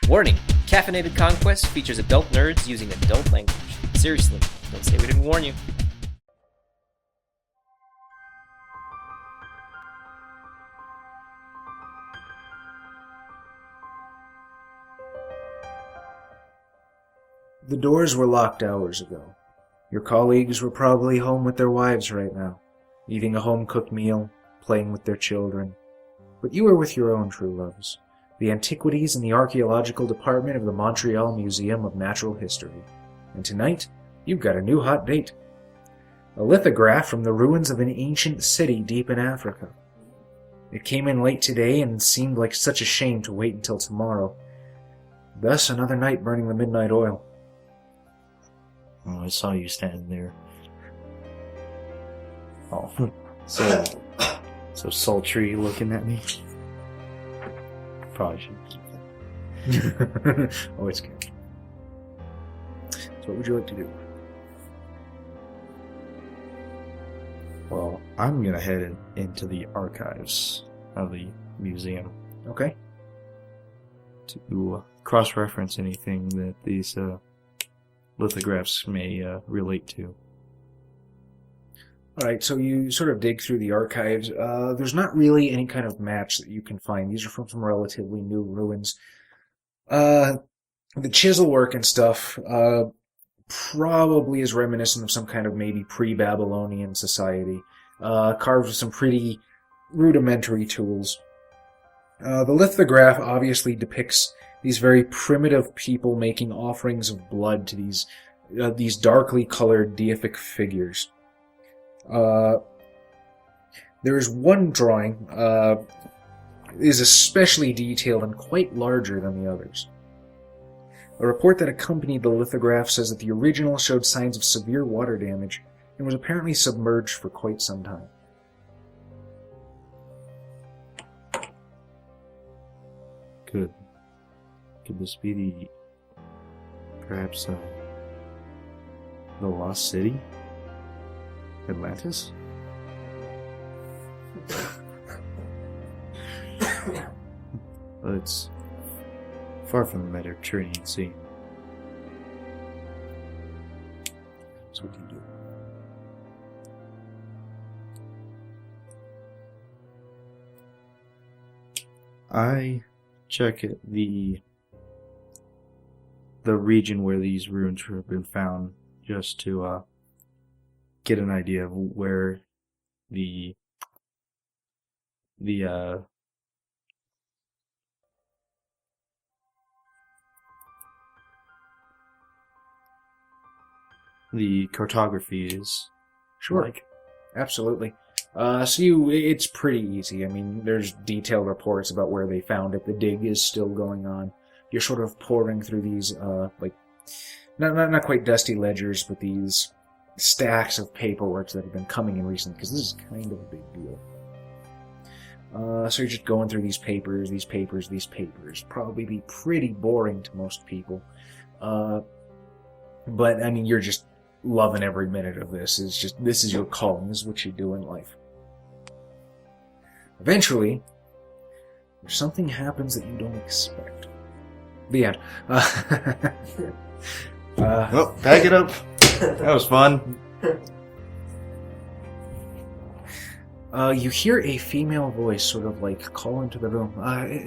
Warning, Caffeinated Conquest features adult nerds using adult language. Seriously, don't say we didn't warn you. The doors were locked hours ago. Your colleagues were probably home with their wives right now, eating a home-cooked meal, playing with their children. But you were with your own true loves, the Antiquities and the Archaeological Department of the Montreal Museum of Natural History. And tonight, you've got a new hot date. A lithograph from the ruins of an ancient city deep in Africa. It came in late today and seemed like such a shame to wait until tomorrow. Thus, another night burning the midnight oil. Oh, I saw you standing there. Oh, so sultry looking at me. Probably should. Oh, it's good. So what would you like to do? Well, I'm gonna head into the archives of the museum. Okay. To cross-reference anything that these lithographs may relate to. Alright, so you sort of dig through the archives. There's not really any kind of match that you can find. These are from some relatively new ruins. The chisel work and stuff probably is reminiscent of some kind of maybe pre-Babylonian society. Carved with some pretty rudimentary tools. The lithograph obviously depicts these very primitive people making offerings of blood to these darkly colored deific figures. There's one drawing is especially detailed and quite larger than the others. A report that accompanied the lithograph says that the original showed signs of severe water damage and was apparently submerged for quite some time. Could this be perhaps the Lost City? Atlantis? Well, it's far from the Mediterranean Sea. So what do you do? I check it, the region where these ruins have been found, just to get an idea of where the cartography is. Sure. Like. Absolutely. It's pretty easy. I mean, there's detailed reports about where they found it. The dig is still going on. You're sort of pouring through these, not quite dusty ledgers, but these stacks of paperwork that have been coming in recently, because this is kind of a big deal. So you're just going through these papers. Probably be pretty boring to most people. But, I mean, you're just loving every minute of this. This is your calling. This is what you do in life. Eventually, something happens that you don't expect. The end. Well, pack it up. That was fun. You hear a female voice sort of like call into the room.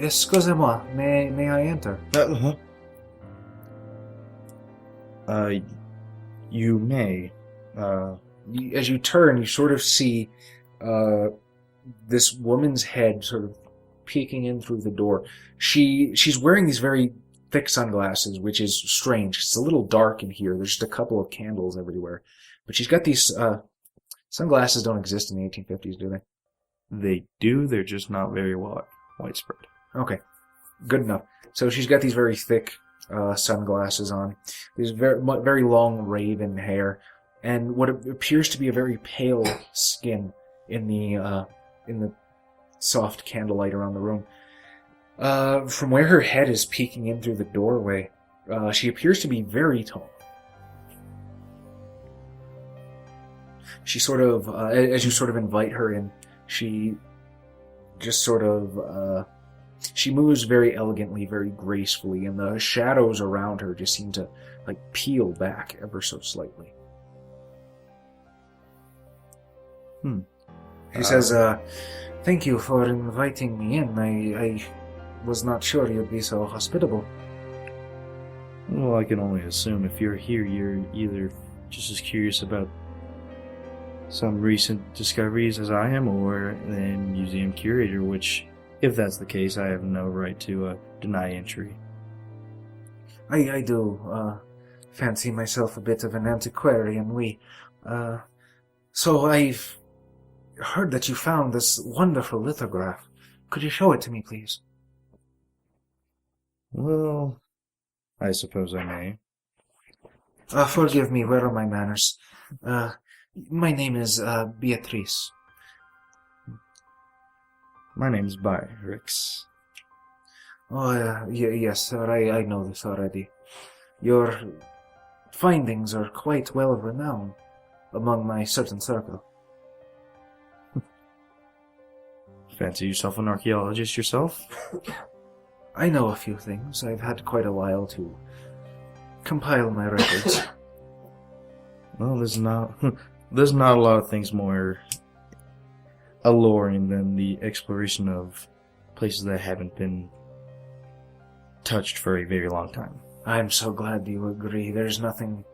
Excusez-moi, may I enter? You may. As you turn, you sort of see this woman's head sort of peeking in through the door. She's wearing these very thick sunglasses, which is strange. It's a little dark in here. There's just a couple of candles everywhere. But she's got these... sunglasses don't exist in the 1850s, do they? They do, they're just not very widespread. Okay, good enough. So she's got these very thick sunglasses on, these very long raven hair, and what appears to be a very pale skin in the soft candlelight around the room. From where her head is peeking in through the doorway, she appears to be very tall. She sort of, as you sort of invite her in, she just sort of She moves very elegantly, very gracefully, and the shadows around her just seem to, peel back ever so slightly. She says, thank you for inviting me in. I was not sure you'd be so hospitable. Well, I can only assume if you're here, you're either just as curious about some recent discoveries as I am, or the museum curator, which, if that's the case, I have no right to deny entry. I do fancy myself a bit of an antiquarian. So I've heard that you found this wonderful lithograph. Could you show it to me, please? Well, I suppose I may. Forgive me, where are my manners? My name is Beatrice. My name's Byrk. Oh, yes, sir, I know this already. Your findings are quite well renowned among my certain circle. Fancy yourself an archaeologist yourself? I know a few things. I've had quite a while to compile my records. Well, there's not a lot of things more alluring than the exploration of places that haven't been touched for a very long time. I'm so glad you agree. There's nothing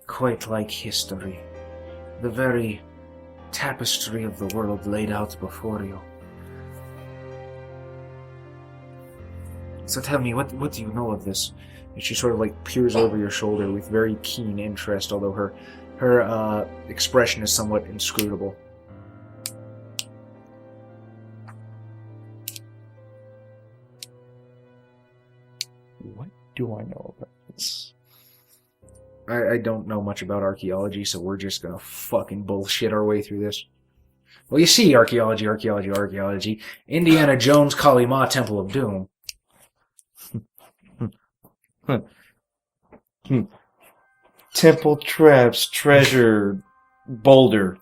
quite like history. The very tapestry of the world laid out before you. So tell me, what do you know of this? And she sort of peers over your shoulder with very keen interest, although her expression is somewhat inscrutable. What do I know about this? I don't know much about archaeology, so we're just gonna fucking bullshit our way through this. Well, you see, archaeology. Indiana Jones, Kali Ma, Temple of Doom. Temple traps, treasure, boulder.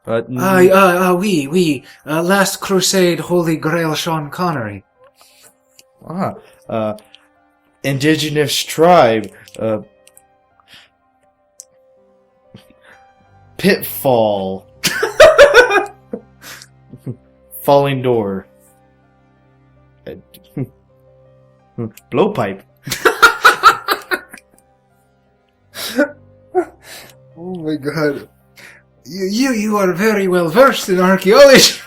But Last Crusade, Holy Grail, Sean Connery. Indigenous tribe, pitfall, falling door, blowpipe. Oh my god. You are very well versed in archaeology.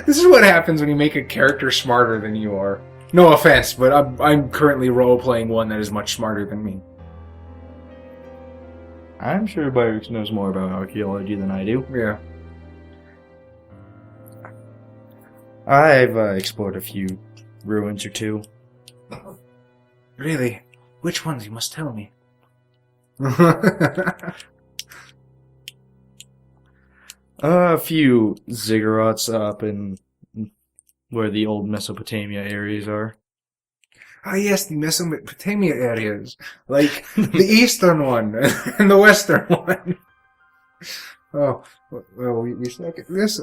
This is what happens when you make a character smarter than you are. No offense, but I'm currently role-playing one that is much smarter than me. I'm sure Byrk knows more about archaeology than I do. Yeah. I've explored a few ruins or two. Really? Which ones? You must tell me. A few ziggurats up in where the old Mesopotamia areas are. Ah, yes, the Mesopotamia areas. Like, the eastern one and the western one. Oh, well, we suck at this.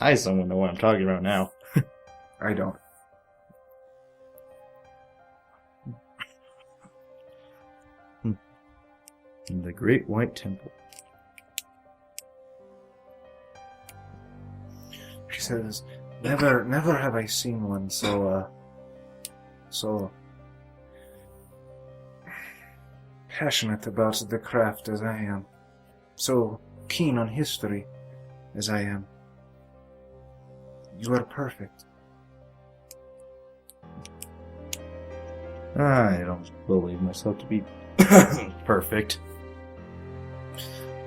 I someone know what I'm talking about now. I don't. The Great White Temple. She says, never have I seen one so passionate about the craft as I am. So keen on history as I am. You are perfect. I don't believe myself to be perfect.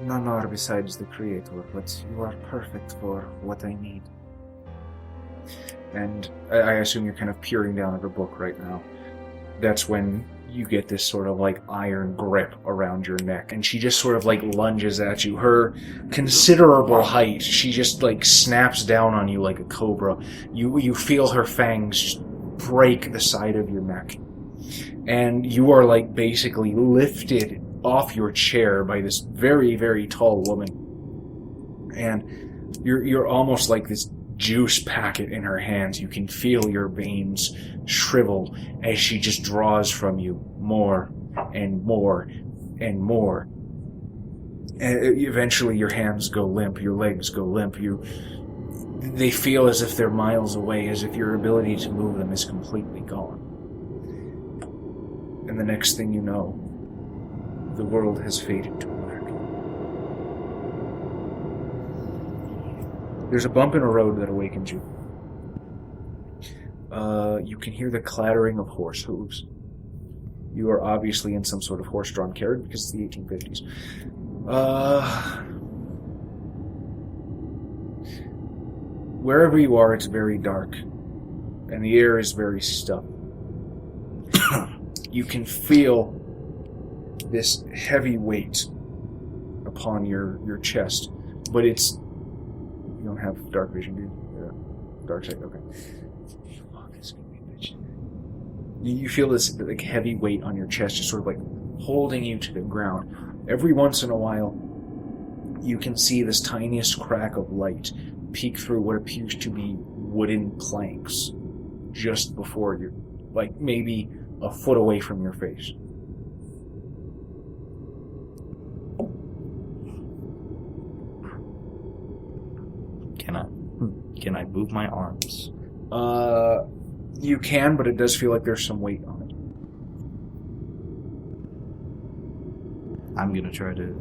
None are besides the Creator, but you are perfect for what I need. And I assume you're kind of peering down at her book right now. That's when you get this sort of iron grip around your neck, and she just sort of lunges at you. Her considerable height, she just snaps down on you like a cobra. You feel her fangs just break the side of your neck. And you are like basically lifted off your chair by this very, very tall woman. And you're almost like this juice packet in her hands. You can feel your veins shrivel as she just draws from you more and more and more. And eventually your hands go limp, your legs go limp, they feel as if they're miles away, as if your ability to move them is completely gone. And the next thing you know, the world has faded to black. There's a bump in a road that awakens you. You can hear the clattering of horse hooves. You are obviously in some sort of horse-drawn carriage because it's the 1850s. Wherever you are, it's very dark, and the air is very stuffy. You can feel this heavy weight upon your chest, but it's... You don't have dark vision, do you? Yeah. Dark sight, okay. Fuck, this is gonna be a bitch. You feel this like heavy weight on your chest, just sort of like holding you to the ground. Every once in a while, you can see this tiniest crack of light peek through what appears to be wooden planks just before you, like maybe a foot away from your face. Can I move my arms? You can, but it does feel like there's some weight on it. I'm gonna try to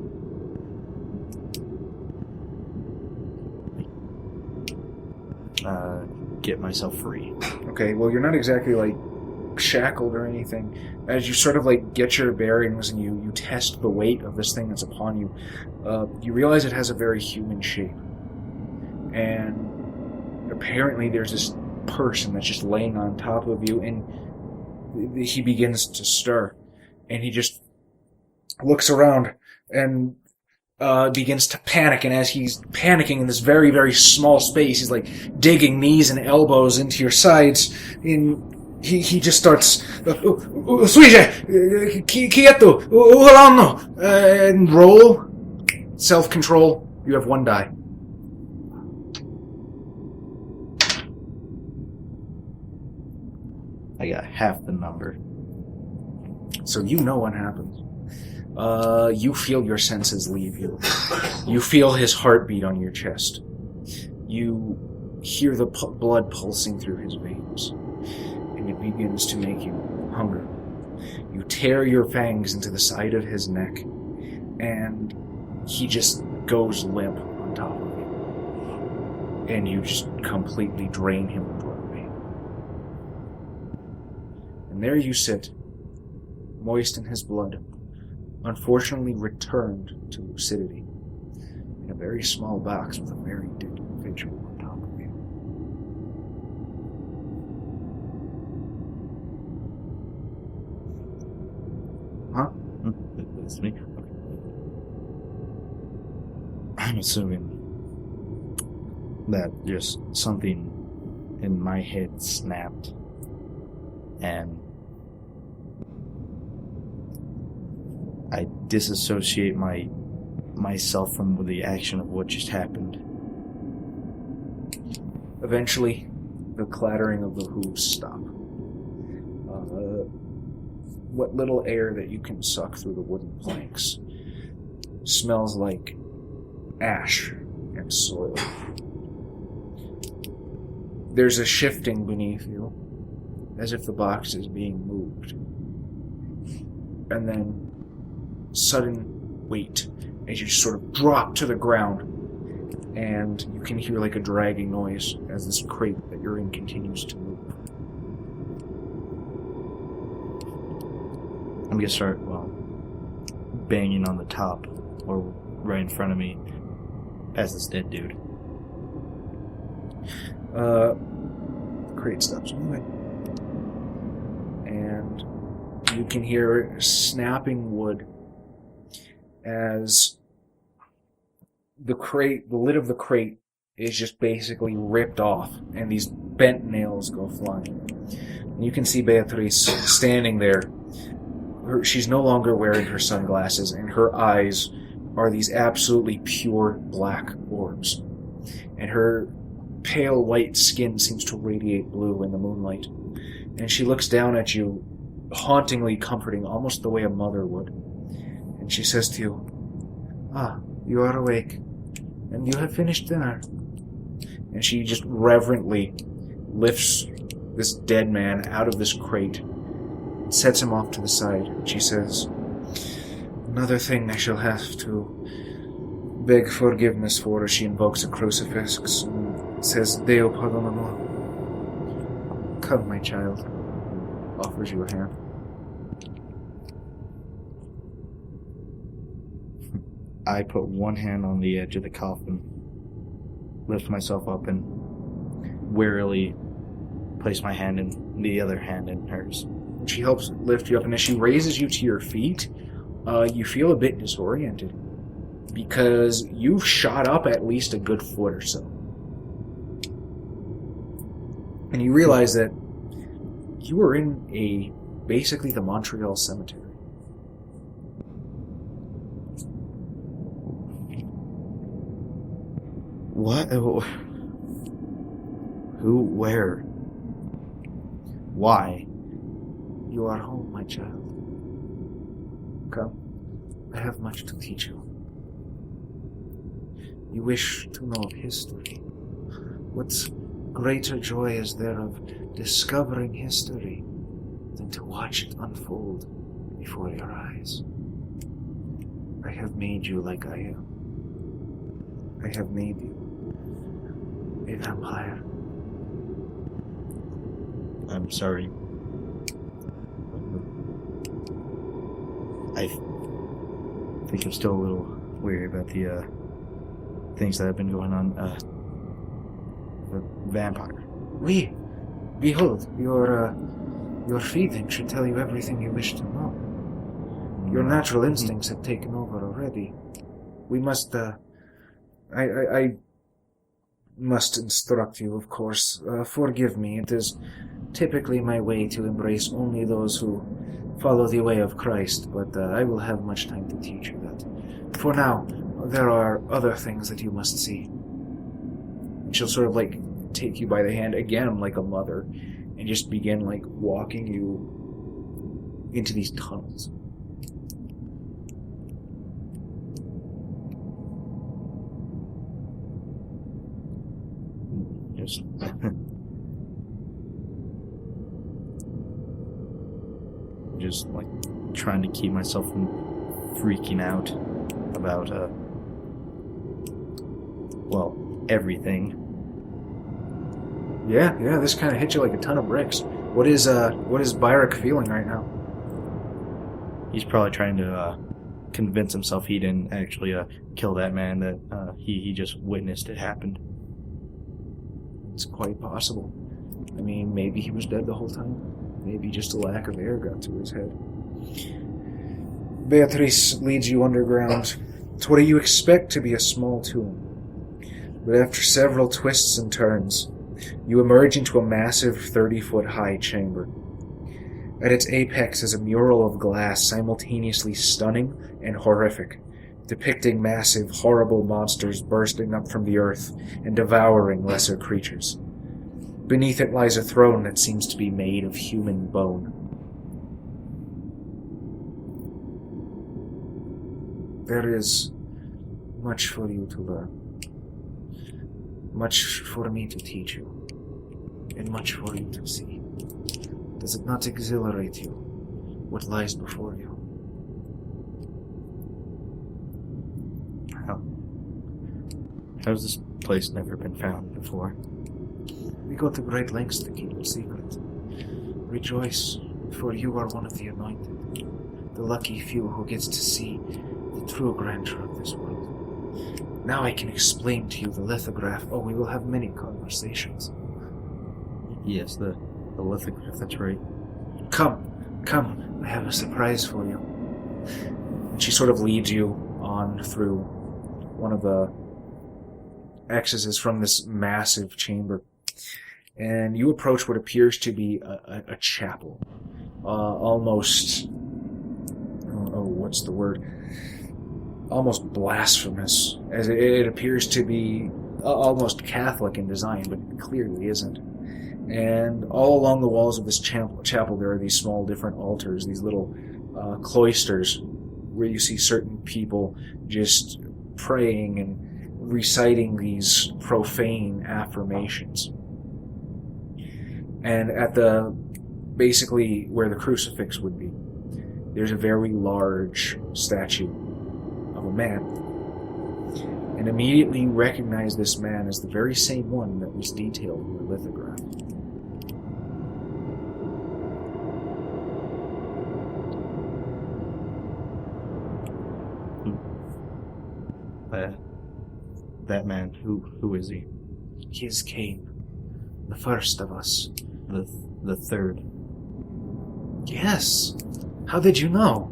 get myself free. Okay, well, you're not exactly like shackled or anything. As you sort of like get your bearings and you test the weight of this thing that's upon you, you realize it has a very human shape. And apparently there's this person that's just laying on top of you, and he begins to stir. And he just looks around and begins to panic, and as he's panicking in this very, very small space, he's like digging knees and elbows into your sides, and he just starts Suije, quieto, urlando, and roll self-control. You have one die. I got half the number. So you know what happens. You feel your senses leave you. You feel his heartbeat on your chest. You hear the blood pulsing through his veins. And it begins to make you hunger. You tear your fangs into the side of his neck. And he just goes limp on top of you. And you just completely drain him dry. And there you sit, moist in his blood, unfortunately returned to lucidity, in a very small box with a very dead individual on top of you. Huh? It's me. I'm assuming that just something in my head snapped, and I disassociate myself from the action of what just happened. Eventually, the clattering of the hooves stop. What little air that you can suck through the wooden planks smells like ash and soil. There's a shifting beneath you, as if the box is being moved. And then sudden weight as you sort of drop to the ground, and you can hear like a dragging noise as this crate that you're in continues to move. I'm gonna start, banging on the top, or right in front of me, as this dead dude. The crate stops moving. And you can hear snapping wood as the lid of the crate is just basically ripped off, and these bent nails go flying. And you can see Beatrice standing there. She's no longer wearing her sunglasses, and her eyes are these absolutely pure black orbs. And her pale white skin seems to radiate blue in the moonlight. And she looks down at you, hauntingly comforting, almost the way a mother would. And she says to you, "Ah, you are awake, and you have finished dinner." And she just reverently lifts this dead man out of this crate, sets him off to the side, and she says, "Another thing I shall have to beg forgiveness for," as she invokes a crucifix and says, "Deo pardonamur." "Come, my child," offers you a hand. I put one hand on the edge of the coffin, lift myself up, and warily place my hand in the other hand in hers. She helps lift you up, and as she raises you to your feet, you feel a bit disoriented because you've shot up at least a good foot or so. And you realize that you were in basically the Montreal cemetery. What? Who? Where? Why? You are home, my child. Come, I have much to teach you. You wish to know of history. What greater joy is there of discovering history than to watch it unfold before your eyes? I have made you like I am. I have made you a vampire. I'm sorry. I think I'm still a little weary about the things that have been going on. The vampire. Oui, behold, your feeding should tell you everything you wish to know. Your natural instincts have taken over already. We must, I must instruct you, of course. Forgive me, it is typically my way to embrace only those who follow the way of Christ, but I will have much time to teach you that. For now, there are other things that you must see. And she'll sort of take you by the hand again like a mother and just begin walking you into these tunnels. Just just trying to keep myself from freaking out about everything. Yeah, this kind of hit you like a ton of bricks. What is Byrk feeling right now? He's probably trying to convince himself he didn't actually kill that man, that he just witnessed it happened. It's quite possible. I mean, maybe he was dead the whole time. Maybe just a lack of air got to his head. Beatrice leads you underground to what you expect to be a small tomb. But after several twists and turns, you emerge into a massive 30-foot-high chamber. At its apex is a mural of glass simultaneously stunning and horrific, depicting massive, horrible monsters bursting up from the earth and devouring lesser creatures. Beneath it lies a throne that seems to be made of human bone. There is much for you to learn. Much for me to teach you. And much for you to see. Does it not exhilarate you, what lies before you? How's this place never been found before? We go to great lengths to keep it secret. Rejoice, for you are one of the anointed, the lucky few who gets to see the true grandeur of this world. Now I can explain to you the lithograph. Oh, we will have many conversations. Yes, the lithograph, that's right. Come, I have a surprise for you. And she sort of leads you on through one of the exits from this massive chamber. and you approach what appears to be a chapel. Almost... what's the word? Almost blasphemous, as it appears to be almost Catholic in design, but it clearly isn't. And all along the walls of this chapel there are these small different altars, these little cloisters, where you see certain people just praying and reciting these profane affirmations. And at basically where the crucifix would be, there's a very large statue of a man. And immediately you recognize this man as the very same one that was detailed in the lithograph. That man, who is he? He is Cain, the first of us. The third. Yes. How did you know?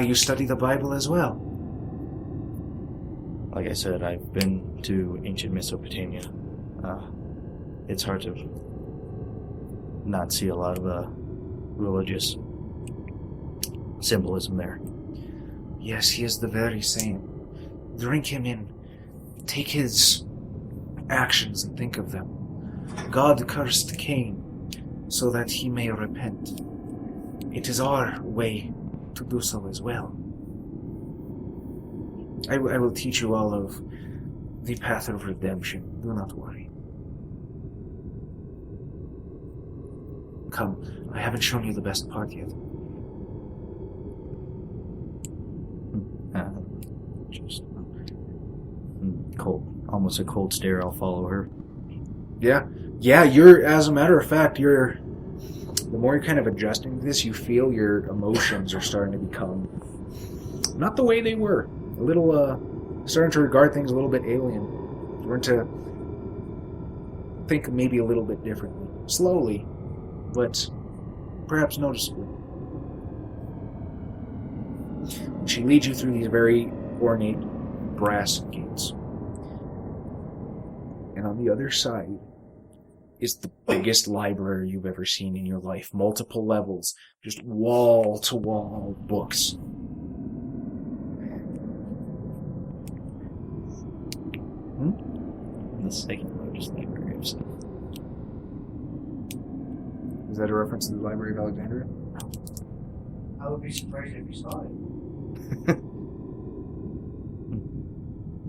You study the Bible as well. Like I said, I've been to ancient Mesopotamia. It's hard to not see a lot of religious symbolism there. Yes, he is the very same. Drink him in. Take his actions and think of them. God cursed Cain so that he may repent. It is our way to do so as well. I will teach you all of the path of redemption. Do not worry. Come, I haven't shown you the best part yet. Just cold, almost a cold stare. I'll follow her. Yeah. You're, as a matter of fact, the more you're kind of adjusting to this, you feel your emotions are starting to become not the way they were. A little, starting to regard things a little bit alien. Starting to think maybe a little bit differently. Slowly, but perhaps noticeably. And she leads you through these very ornate brass gates. And on the other side is the biggest library you've ever seen in your life. Multiple levels, just wall-to-wall books. The second largest library of stuff. Is that a reference to the Library of Alexandria? I would be surprised if you saw it.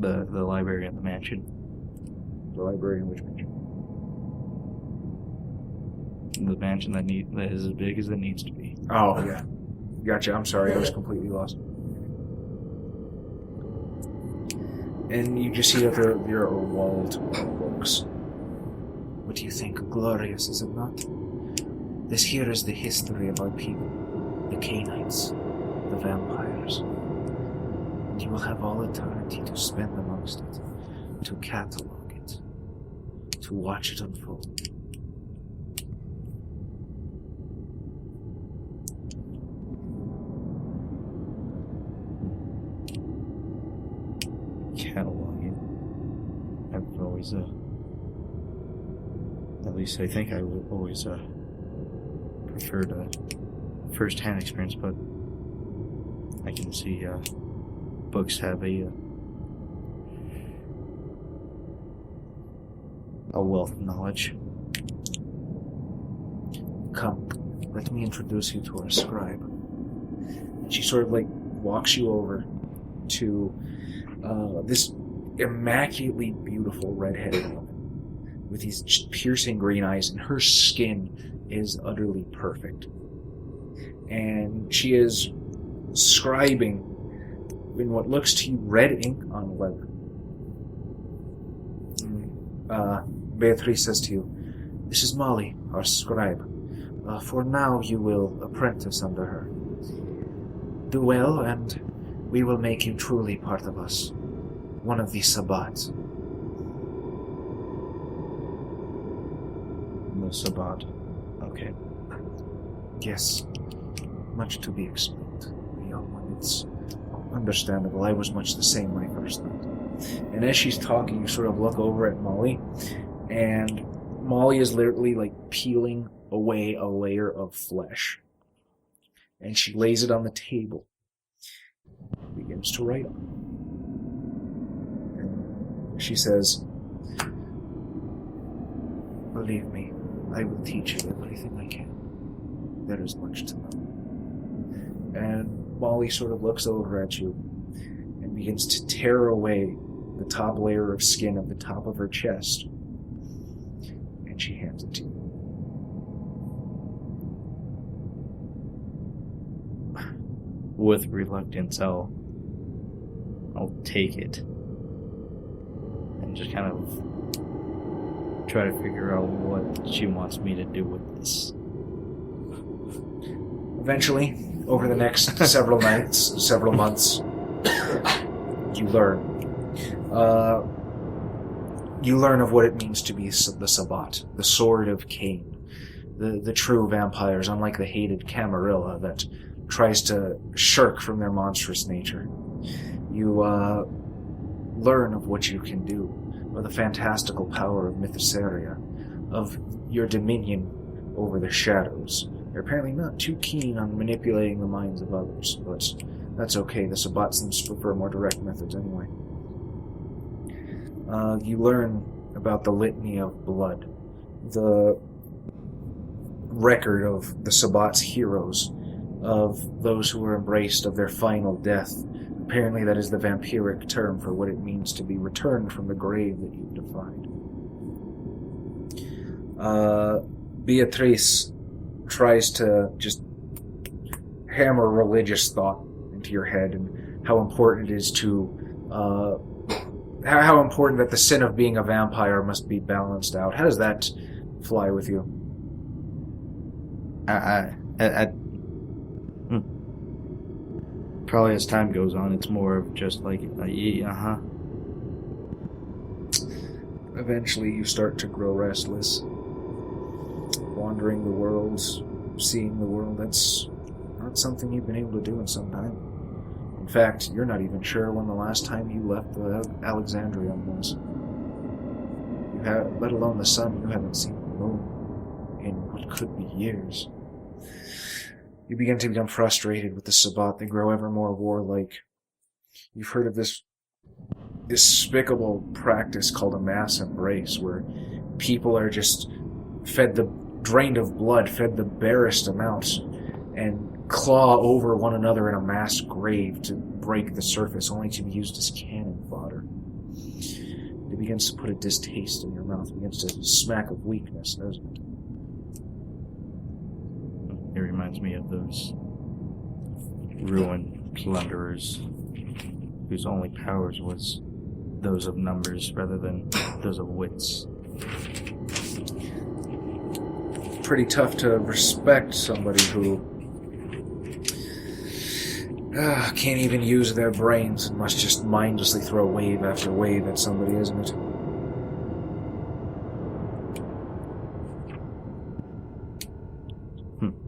The library in the mansion. The library in which mansion? The mansion that is as big as it needs to be. Oh, yeah. Gotcha, I'm sorry, I was completely lost. And you just see that there are walled books. What do you think? Glorious, is it not? This here is the history of our people. The Cainites. The vampires. And you will have all eternity to spend amongst it. To catalog it. To watch it unfold. Cataloging. I've always, at least I think I would always, preferred a first-hand experience, but I can see, books have a wealth of knowledge. Come, let me introduce you to our scribe. And she sort of walks you over to this immaculately beautiful red-headed woman with these just piercing green eyes, and her skin is utterly perfect. And she is scribing in what looks to you red ink on leather. Beatrice says to you, "This is Molly, our scribe. For now you will apprentice under her. Do well, and we will make you truly part of us. One of the Sabbats." The Sabbat. Okay. Yes, much to be explained. The young one, it's understandable. I was much the same my first night. And as she's talking, you sort of look over at Molly, and Molly is literally like peeling away a layer of flesh. And she lays it on the table. Begins to write on it. And she says, "Believe me, I will teach you everything I can. There is much to know." And Molly sort of looks over at you and begins to tear away the top layer of skin at the top of her chest. And she hands it to you. With reluctance, I'll take it and just kind of try to figure out what she wants me to do with this. Eventually, over the next several months, you learn. You learn of what it means to be the Sabbat, the Sword of Cain, the true vampires, unlike the hated Camarilla that tries to shirk from their monstrous nature. You learn of what you can do, of the fantastical power of Mythosaria, of your dominion over the shadows. You're apparently not too keen on manipulating the minds of others, but that's okay. The Sabbat seems to prefer more direct methods anyway. You learn about the litany of blood, the record of the Sabbat's heroes, of those who were embraced of their final death. Apparently that is the vampiric term for what it means to be returned from the grave that you've defied. Beatrice tries to just hammer religious thought into your head and how important it is to how important that the sin of being a vampire must be balanced out. How does that fly with you? Probably as time goes on, it's more of just like, Eventually you start to grow restless. Wandering the world, seeing the world, that's not something you've been able to do in some time. In fact, you're not even sure when the last time you left Alexandria was. Let alone the sun, you haven't seen the moon in what could be years. You begin to become frustrated with the Sabbat. They grow ever more warlike. You've heard of this despicable practice called a mass embrace, where people are just drained of blood, fed the barest amounts, and claw over one another in a mass grave to break the surface, only to be used as cannon fodder. It begins to put a distaste in your mouth. It begins to smack of weakness, doesn't it? It reminds me of those ruined plunderers whose only powers was those of numbers rather than those of wits. Pretty tough to respect somebody who can't even use their brains and must just mindlessly throw wave after wave at somebody, isn't it?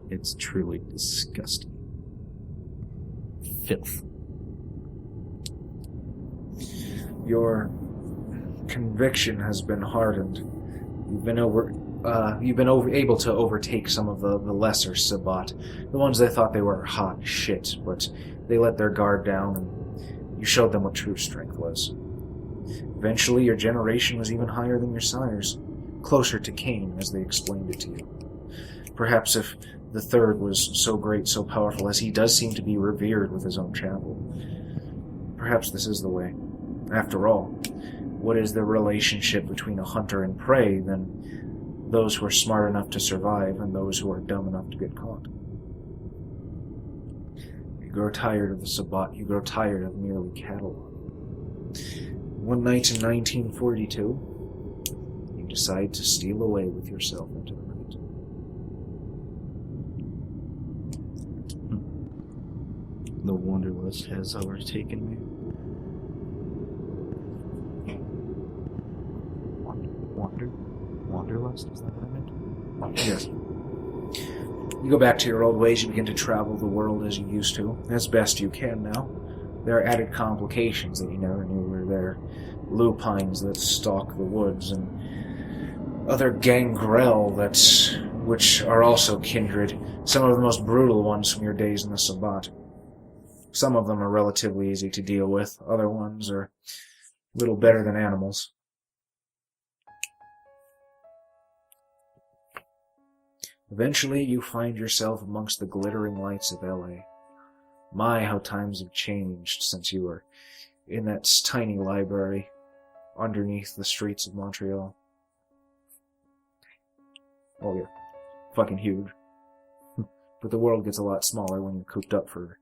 It's truly disgusting. Filth. Your conviction has been hardened. You've been able to overtake some of the lesser Sabbat, the ones they thought they were hot shit, but they let their guard down, and you showed them what true strength was. Eventually, your generation was even higher than your sire's, closer to Cain, as they explained it to you. Perhaps if the third was so great, so powerful, as he does seem to be revered with his own chapel, perhaps this is the way. After all, what is the relationship between a hunter and prey than those who are smart enough to survive and those who are dumb enough to get caught? You grow tired of the Sabbat. You grow tired of merely cataloging. One night in 1942, you decide to steal away with yourself into the night. The Wanderlust has overtaken me. Wanderlust? Is that what I meant? Yes. You go back to your old ways. You begin to travel the world as you used to, as best you can now. There are added complications that you never knew were there. Lupines that stalk the woods, and other gangrel which are also kindred, some of the most brutal ones from your days in the Sabbat. Some of them are relatively easy to deal with, other ones are little better than animals. Eventually, you find yourself amongst the glittering lights of LA. My, how times have changed since you were in that tiny library underneath the streets of Montreal. Oh yeah, fucking huge. But the world gets a lot smaller when you're cooped up for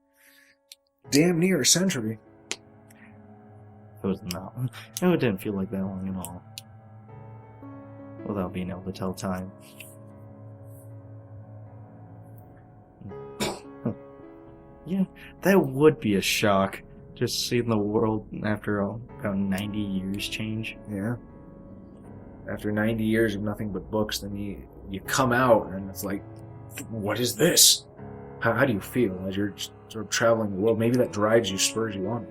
damn near a century. It was not. No, it didn't feel like that long at all. Without being able to tell time. Yeah, that would be a shock. Just seeing the world after about 90 years change. Yeah. After 90 years of nothing but books, then you come out and it's like, what is this? How do you feel as you're sort of traveling the world? Maybe that drives you, spurs you on.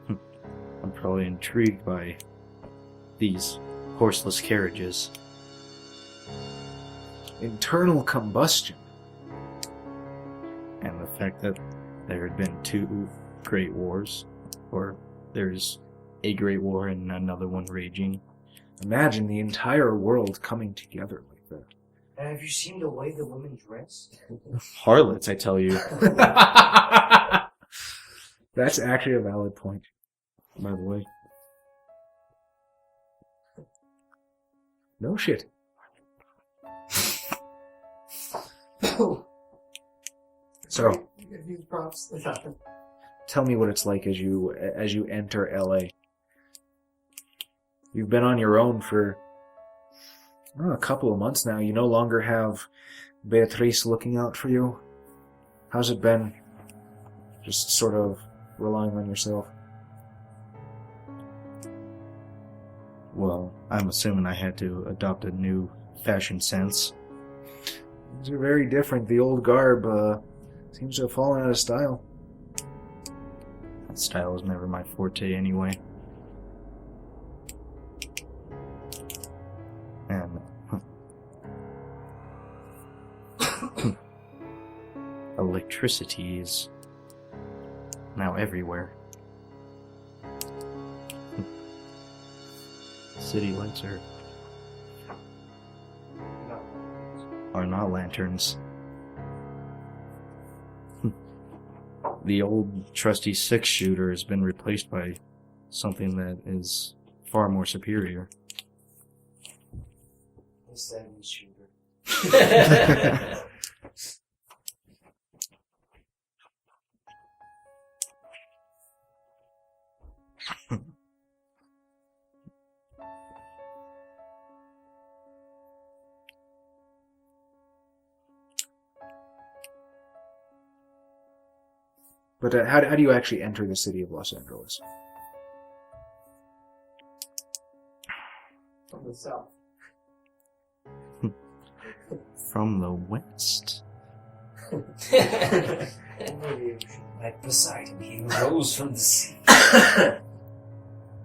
I'm probably intrigued by these horseless carriages. Internal combustion. And the fact that there had been 2 great wars, or there's a great war and another one raging. Imagine the entire world coming together like that. And have you seen the way the women dress? Harlots, I tell you. That's actually a valid point. By the way. No shit. So, These props. tell me what it's like as you enter LA. You've been on your own for a couple of months now. You no longer have Beatrice looking out for you. How's it been? Just sort of relying on yourself. Well, I'm assuming I had to adopt a new fashion sense. These are very different. The old garb seems to have fallen out of style. That style was never my forte anyway. And electricity is now everywhere. City lights are not lanterns. The old trusty 6-shooter has been replaced by something that is far more superior. The 7-shooter. But how do you actually enter the city of Los Angeles? From the south. From the west. Like Poseidon, he rose from the sea.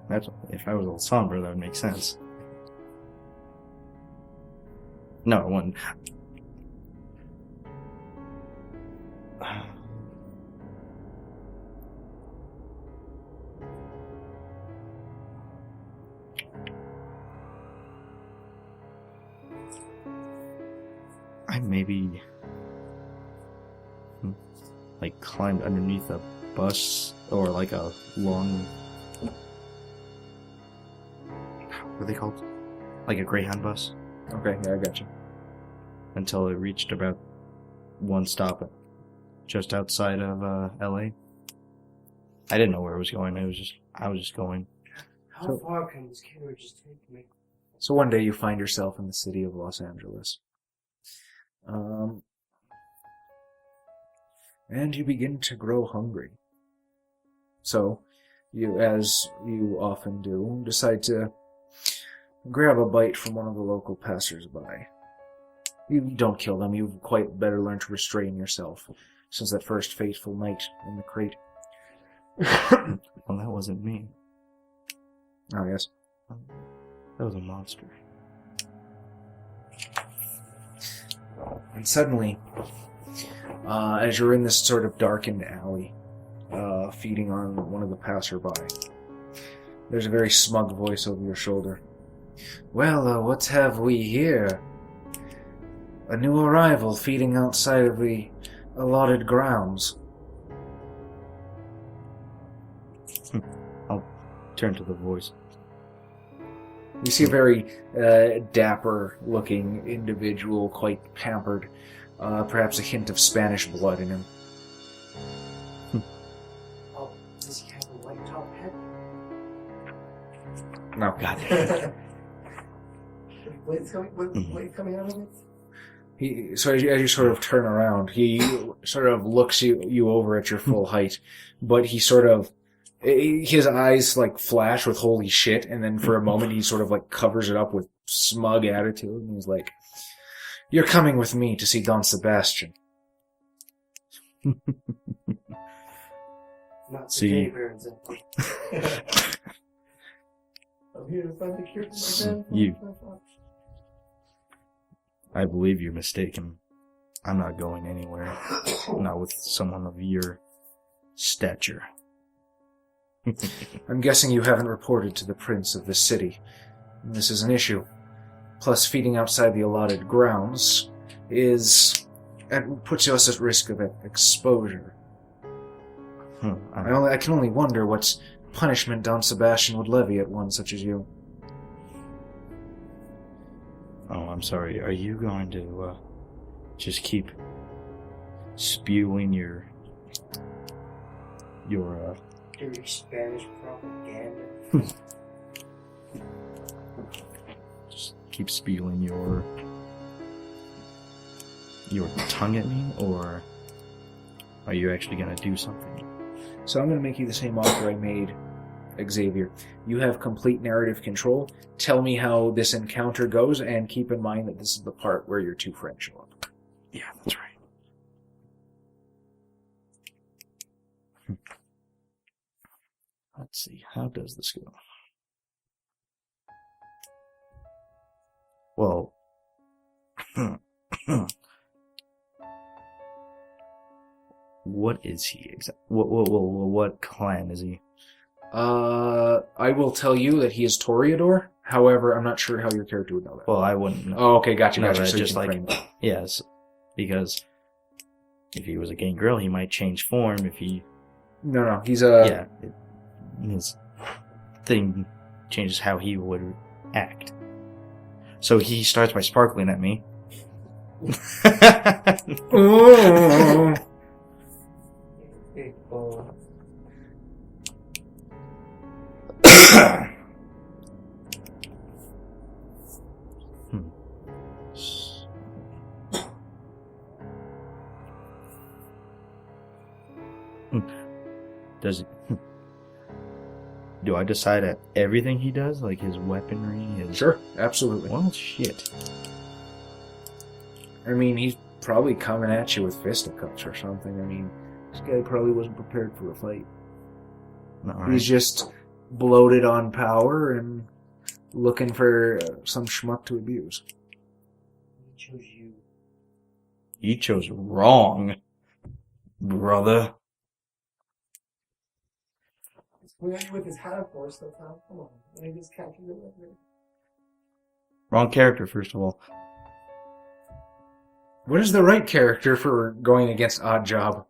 That's, if I was El Sombra, that would make sense. No, it wouldn't. I maybe like climbed underneath a bus or like a long, what are they called? Like a Greyhound bus Okay, yeah, I got you. until it reached about one stop just outside of LA. I didn't know where it was going. I was just going. How far can this carriage take me? So one day you find yourself in the city of Los Angeles. And you begin to grow hungry. So, you, as you often do, decide to grab a bite from one of the local passers-by. You don't kill them, you've quite better learned to restrain yourself since that first fateful night in the crate. Well, that wasn't me. Oh, yes. That was a monster. And suddenly, as you're in this sort of darkened alley, feeding on one of the passerby, there's a very smug voice over your shoulder. Well, what have we here? A new arrival feeding outside of the allotted grounds. I'll turn to the voice. You see a very dapper-looking individual, quite pampered, perhaps a hint of Spanish blood in him. Oh, does he have a white top hat? No. God damn. Blade's coming out of it? So as you sort of turn around, he sort of looks you over at your full height, but he sort of, his eyes like flash with holy shit, and then for a moment he sort of like covers it up with smug attitude, and he's like, "You're coming with me to see Don Sebastian." Not See. the gay birds. I'm here to find the cure for my You. grandfather. I believe you're mistaken. I'm not going anywhere. Not with someone of your stature. I'm guessing you haven't reported to the prince of this city. This is an issue. Plus, feeding outside the allotted grounds puts us at risk of exposure. I can only wonder what punishment Don Sebastian would levy at one such as you. Oh, I'm sorry. Are you going to just keep spewing your Dirty Spanish propaganda. just keep spewing your tongue at me, or are you actually going to do something? So I'm going to make you the same offer I made Xavier. You have complete narrative control. Tell me how this encounter goes, and keep in mind that this is the part where your two friends show up. Yeah, that's right. Let's see, how does this go? Well, what is he exactly? What clan is he? I will tell you that he is Toreador. However, I'm not sure how your character would know that. Well, I wouldn't know. Oh, okay, gotcha. No, So you just can like, frame it. yes, because if he was a gangrel, he might change form. If he, No, he's his thing changes how he would act. So he starts by sparkling at me. Oh. Big ball. Does it? Do I decide at everything he does, like his weaponry, his? Sure, absolutely. Well, shit. I mean, he's probably coming at you with fisticuffs or something. I mean, this guy probably wasn't prepared for a fight. All He's just bloated on power and looking for some schmuck to abuse. He chose you. You chose wrong, brother. We got you with his hat, of course, though, Tom. Come on. I just can't keep it with me. Wrong character, first of all. What is the right character for going against Odd Job?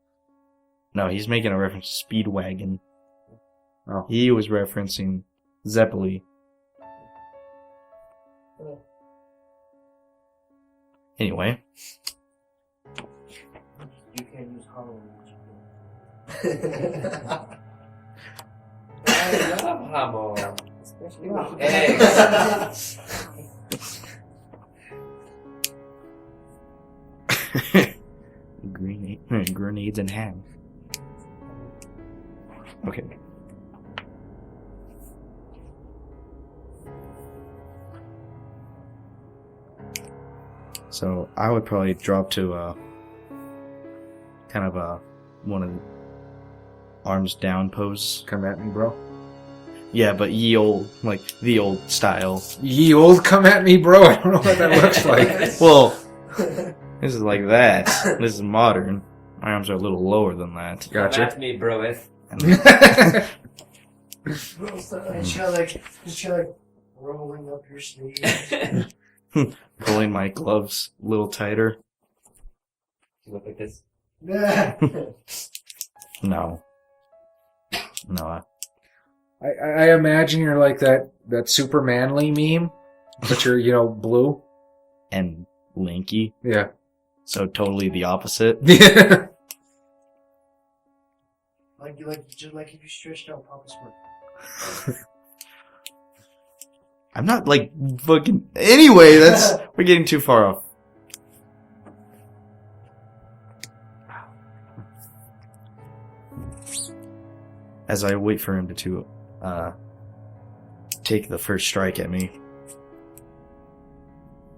No, he's making a reference to Speedwagon. Oh. He was referencing Zeppeli. Oh. Anyway. You can't use Hollow. I love Hamo. Especially with Eggs. Grenades and ham. Okay. So I would probably drop to kind of one of the arms down pose. Come at me, bro. Yeah, but ye old, like the old style. Ye old come at me, bro. I don't know what that looks like. Well, This is like that. This is modern. My arms are a little lower than that. Gotcha. That's me, bro. And And you're like rolling up your sleeves. pulling my gloves a little tighter. You look like this. No. No. I imagine you're like that super manly meme, but you're, blue. And lanky. Yeah. So totally the opposite. Just like if you stretched out Papa Smurf. I'm not like fucking. Anyway, we're getting too far off. As I wait for him to take the first strike at me,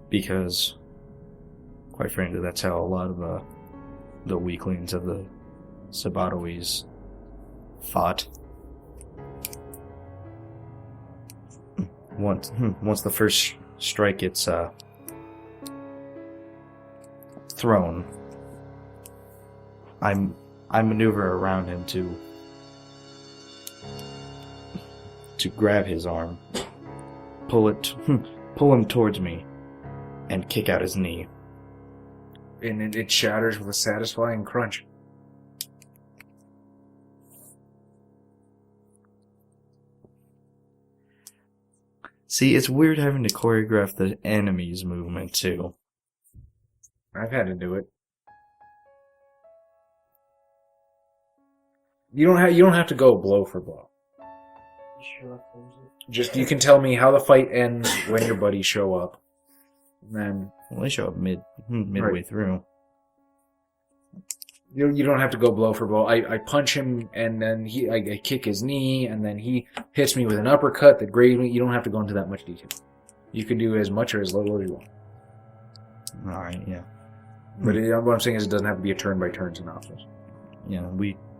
because, quite frankly, that's how a lot of the weaklings of the Sabatois fought. Once the first strike gets thrown, I maneuver around him to grab his arm, pull him towards me, and kick out his knee. And it shatters with a satisfying crunch. See, it's weird having to choreograph the enemy's movement too. I've had to do it. You don't have to go blow for blow. Just you can tell me how the fight ends when your buddies show up. And then Well, they show up midway Right. through. you don't have to go blow for blow. I punch him and then I kick his knee and then he hits me with an uppercut that grazed me. You don't have to go into that much detail. You can do as much or as little as you want. All right, yeah, But what I'm saying is it doesn't have to be a turn-by-turn synopsis. yeah.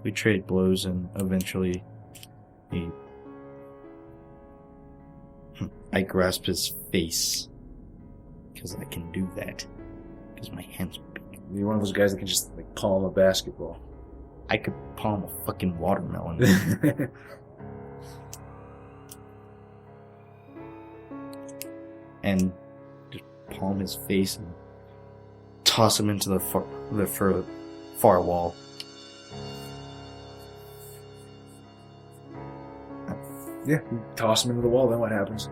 We trade blows, and eventually, I grasp his face because I can do that because my hands are big. You're one of those guys that can just palm a basketball. I could palm a fucking watermelon. And just palm his face and toss him into the far wall. Yeah, you toss him into the wall, then what happens?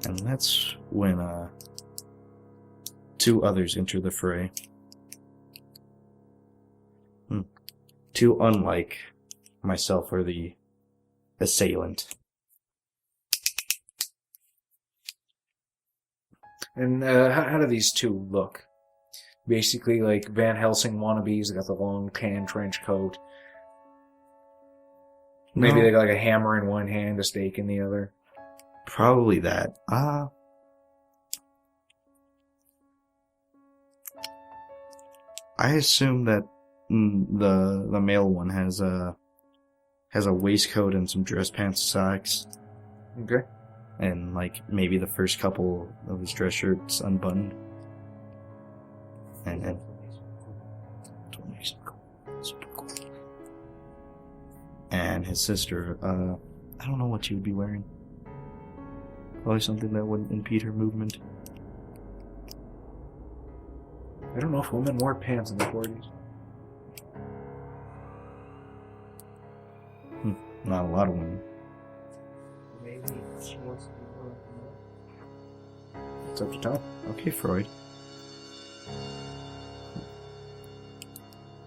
And that's when two others enter the fray. Two unlike myself are the assailant. And how do these two look? Basically like Van Helsing wannabes. They got the long tan trench coat. Maybe No. they got like a hammer in one hand, a stake in the other. Probably that. I assume that the male one has a waistcoat and some dress pants, socks, Okay. and like maybe the first couple of his dress shirts unbuttoned. And that's what makes him cool. Super cool. And his sister, I don't know what she would be wearing. Probably something that wouldn't impede her movement. I don't know if women wore pants in the 40s. Not a lot of women. Maybe she wants to be more like It's up to Tom. Okay, Freud.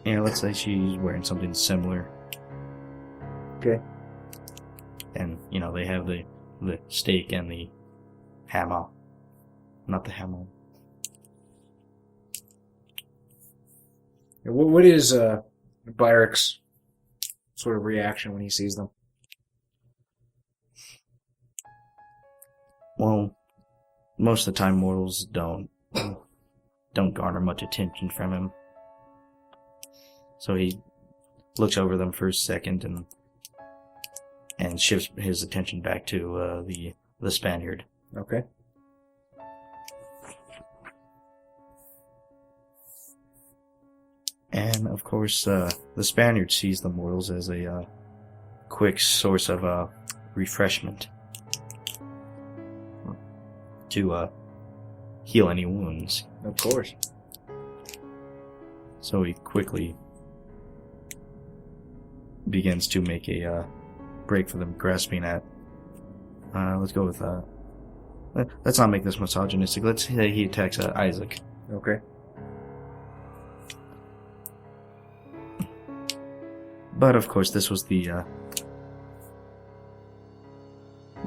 Yeah, let's say she's wearing something similar. Okay. And, they have the stake and the hammer. Not the hammer. What is Byrk's sort of reaction when he sees them? Well, most of the time mortals don't garner much attention from him. So he looks over them for a second and shifts his attention back to the Spaniard. Okay. And, of course, the Spaniard sees the mortals as a quick source of refreshment to heal any wounds. Of course. So he quickly begins to make a break for them, grasping at... let's go with... let's not make this misogynistic. Let's say he attacks Isaac. Okay. But, of course, this was the...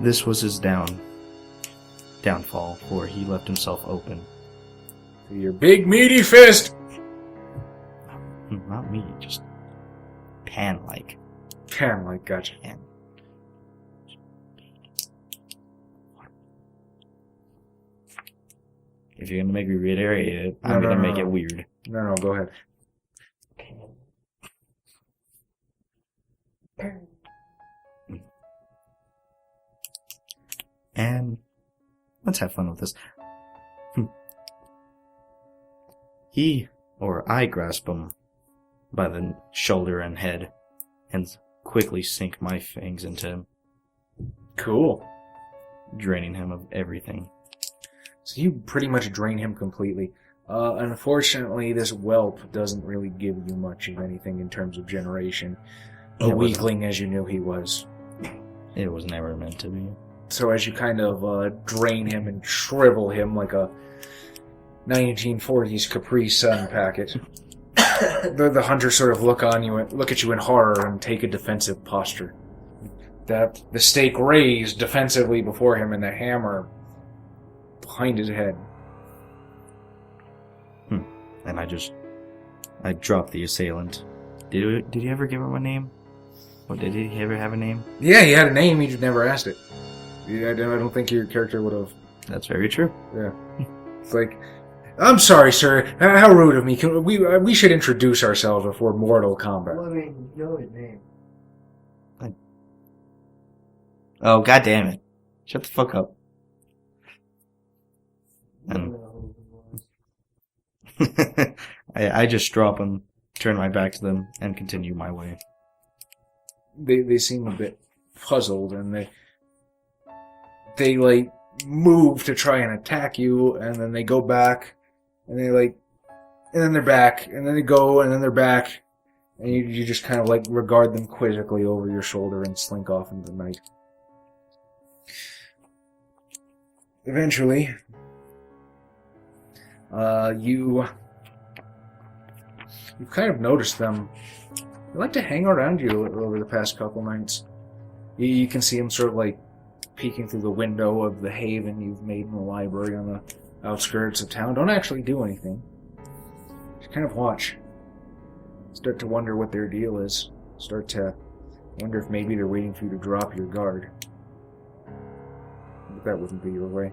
this was his downfall, for he left himself open. Your big meaty fist! Not me, just pan-like. Pan-like, gotcha. Pan. If you're gonna make me reiterate it, I'm gonna make it weird. No, go ahead. And let's have fun with this. I grasp him by the shoulder and head and quickly sink my fangs into him, Cool. draining him of everything. So you pretty much drain him completely. Unfortunately, this whelp doesn't really give you much of anything in terms of generation. A It wasn't. weakling as you knew he was. It was never meant to be. So as you kind of drain him and shrivel him like a 1940s Capri Sun packet, the hunters sort of look at you in horror and take a defensive posture. The stake raised defensively before him and the hammer behind his head. And I dropped the assailant. Did he ever give him a name? Or did he ever have a name? Yeah, he had a name, he just never asked it. I don't think your character would have. That's very true. Yeah. It's like, I'm sorry, sir. How rude of me. We should introduce ourselves before mortal combat. Well, I mean, you know his name. Oh, god damn it. Shut the fuck up. I don't And know who it was. I just drop him, turn my back to them, and continue my way. They seem a bit puzzled, and they like move to try and attack you, and then they go back, and and then they're back, and then they go, and then they're back, and you just kind of like regard them quizzically over your shoulder and slink off into the night. Eventually, you've kind of noticed them. They like to hang around you over the past couple nights. You can see them sort of like peeking through the window of the haven you've made in the library on the outskirts of town. Don't actually do anything. Just kind of watch. Start to wonder what their deal is. Start to wonder if maybe they're waiting for you to drop your guard. But that wouldn't be your way.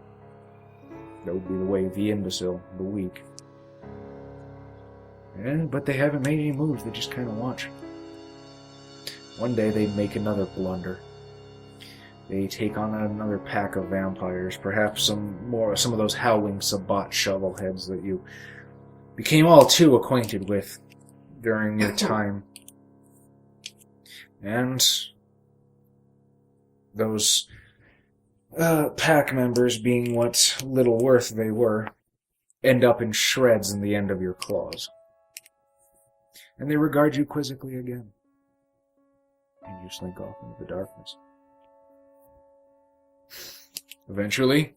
That would be the way of the imbecile, the weak. But they haven't made any moves, they just kind of watch. One day they make another blunder. They take on another pack of vampires, perhaps some of those howling Sabbat shovelheads that you became all too acquainted with during your time. And those pack members, being what little worth they were, end up in shreds in the end of your claws. And they regard you quizzically again. And you slink off into the darkness. Eventually,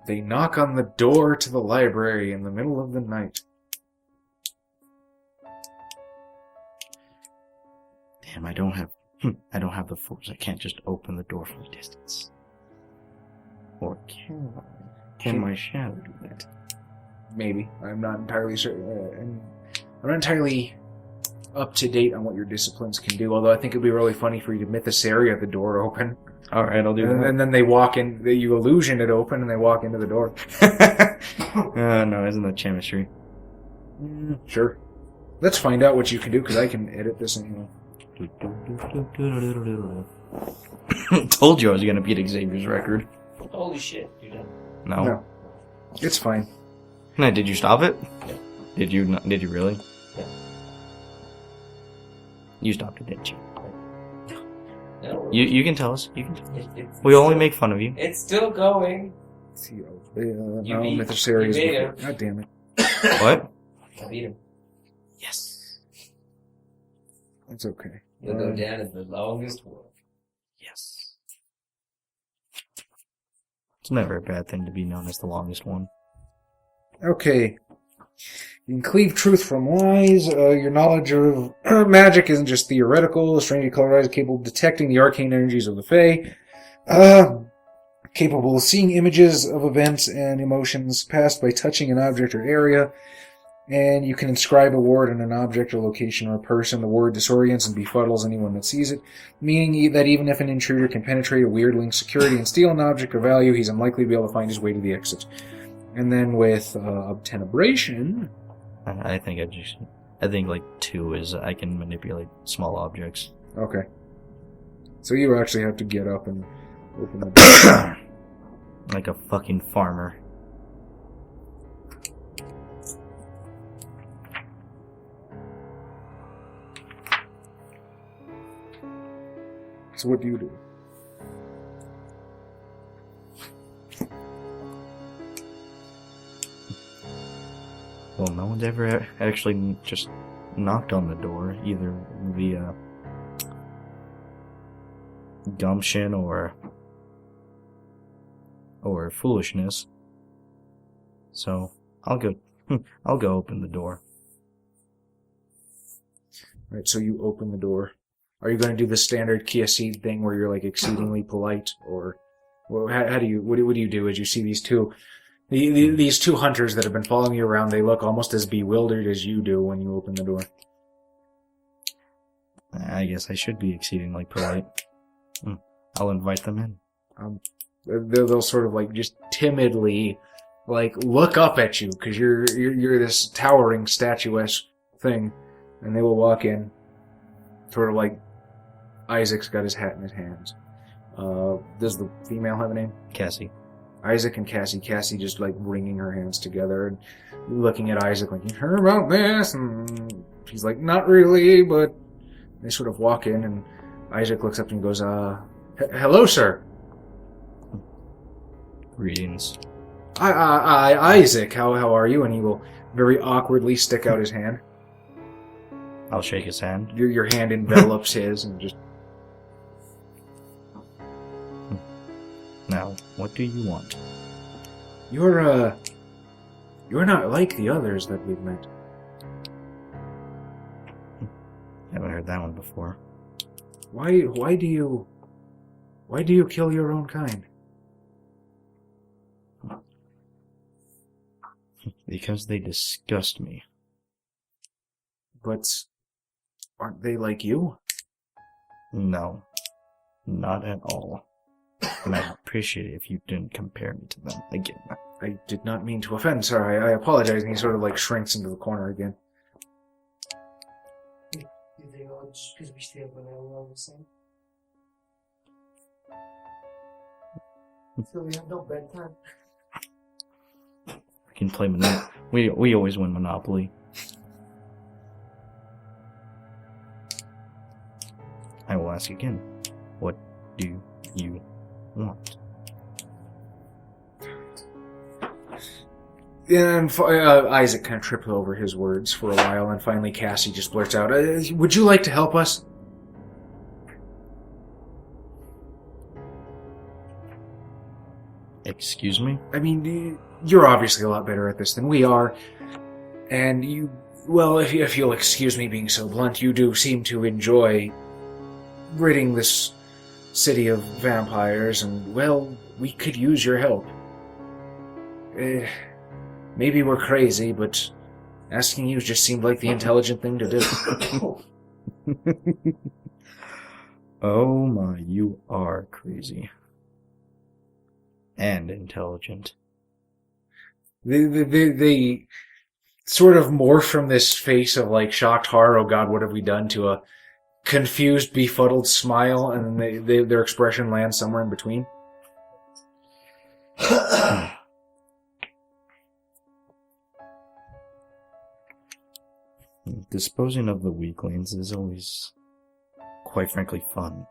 they knock on the door to the library in the middle of the night. Damn, I don't have the force. I can't just open the door from a distance. Or can I? Can my shadow do that? Maybe. I'm not entirely certain. I'm not entirely up to date on what your disciplines can do, although I think it'd be really funny for you to mythos area the door open. Alright, I'll do that. And then they walk in, you illusion it open, and they walk into the door. No, isn't that chemistry? Sure. Let's find out what you can do, because I can edit this anyway. Told you I was gonna beat Xavier's record. Holy shit, you're done. No. No. It's fine. No, did you stop it? Yeah. Did you really? Yeah. You stopped it, didn't you? No. You can tell us. You can tell us. It's We only still- make fun of you. It's still going. No, beat- Mythosary you is beat before. him. God damn it. What? I beat him. Yes. That's okay. You'll go down as the longest one. Yes. It's never a bad thing to be known as the longest one. Okay. You can cleave truth from lies. Your knowledge of magic isn't just theoretical. The strangely colored eyes are capable of detecting the arcane energies of the Fae. Capable of seeing images of events and emotions passed by touching an object or area. And you can inscribe a word on an object or location or a person. The word disorients and befuddles anyone that sees it, meaning that even if an intruder can penetrate a weirdling's security and steal an object of value, he's unlikely to be able to find his way to the exit. And then with obtenebration... I think like 2 is I can manipulate small objects. Okay. So you actually have to get up and open the door. Like a fucking farmer. So what do you do? Well, no one's ever actually just knocked on the door, either via gumption or foolishness. So I'll go open the door. Right, so you open the door. Are you going to do the standard Kiasid thing where you're like exceedingly polite, or well, how do you what do you do as you see these two these two hunters that have been following you around? They look almost as bewildered as you do when you open the door. I guess I should be exceedingly polite. I'll invite them in. They'll sort of like just timidly like look up at you because you're this towering statuesque thing, and they will walk in, sort of like Isaac's got his hat in his hands. Does the female have a name? Cassie. Isaac and Cassie. Cassie just like wringing her hands together and looking at Isaac like, you heard about this? And he's like, not really, but they sort of walk in and Isaac looks up and goes, hello, sir. Greetings. Isaac, how are you? And he will very awkwardly stick out his hand. I'll shake his hand. Your hand envelops his and just... Now, what do you want? You're not like the others that we've met. Haven't heard that one before. Why do you kill your own kind? Because they disgust me. But aren't they like you? No. Not at all. And I'd appreciate it if you didn't compare me to them again. I did not mean to offend, sir. I apologize. And he sort of like shrinks into the corner again. You think all just because we stay up when we're all the same? So we have no bedtime. I can play Monopoly. We always win Monopoly. I will ask again. What do you want? And Isaac kind of tripped over his words for a while, and finally Cassie just blurts out, would you like to help us? Excuse me? I mean, you're obviously a lot better at this than we are, and you, well, if you'll excuse me being so blunt, you do seem to enjoy ridding this city of vampires, and, well, we could use your help. Maybe we're crazy, but asking you just seemed like the intelligent thing to do. Oh my, you are crazy. And intelligent. They sort of morph from this face of like shocked horror, oh god, what have we done, to a confused, befuddled smile, and then their expression lands somewhere in between. disposing of the weaklings is always, quite frankly, fun.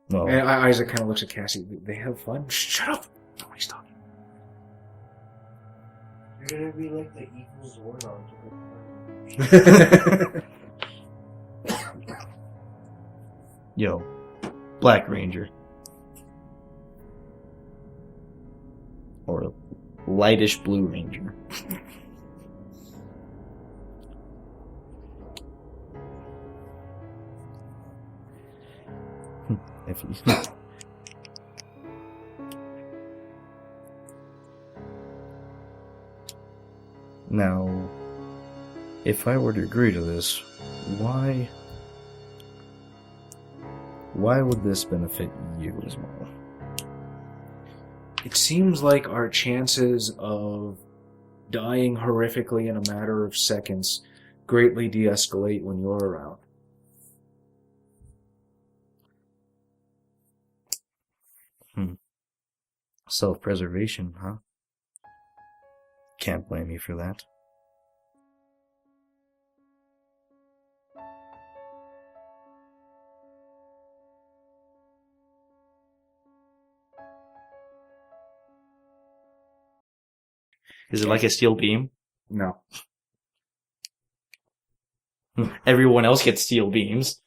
Well, And Isaac kind of looks at Cassie. They have fun? Shut up! Nobody's talking. You're gonna be like the evil Zordon. yo, Black Ranger. Or lightish Blue Ranger. If you... Now, if I were to agree to this, why would this benefit you as well? It seems like our chances of dying horrifically in a matter of seconds greatly de-escalate when you're around. Self-preservation, huh? Can't blame you for that. Is it like a steel beam? No. Everyone else gets steel beams.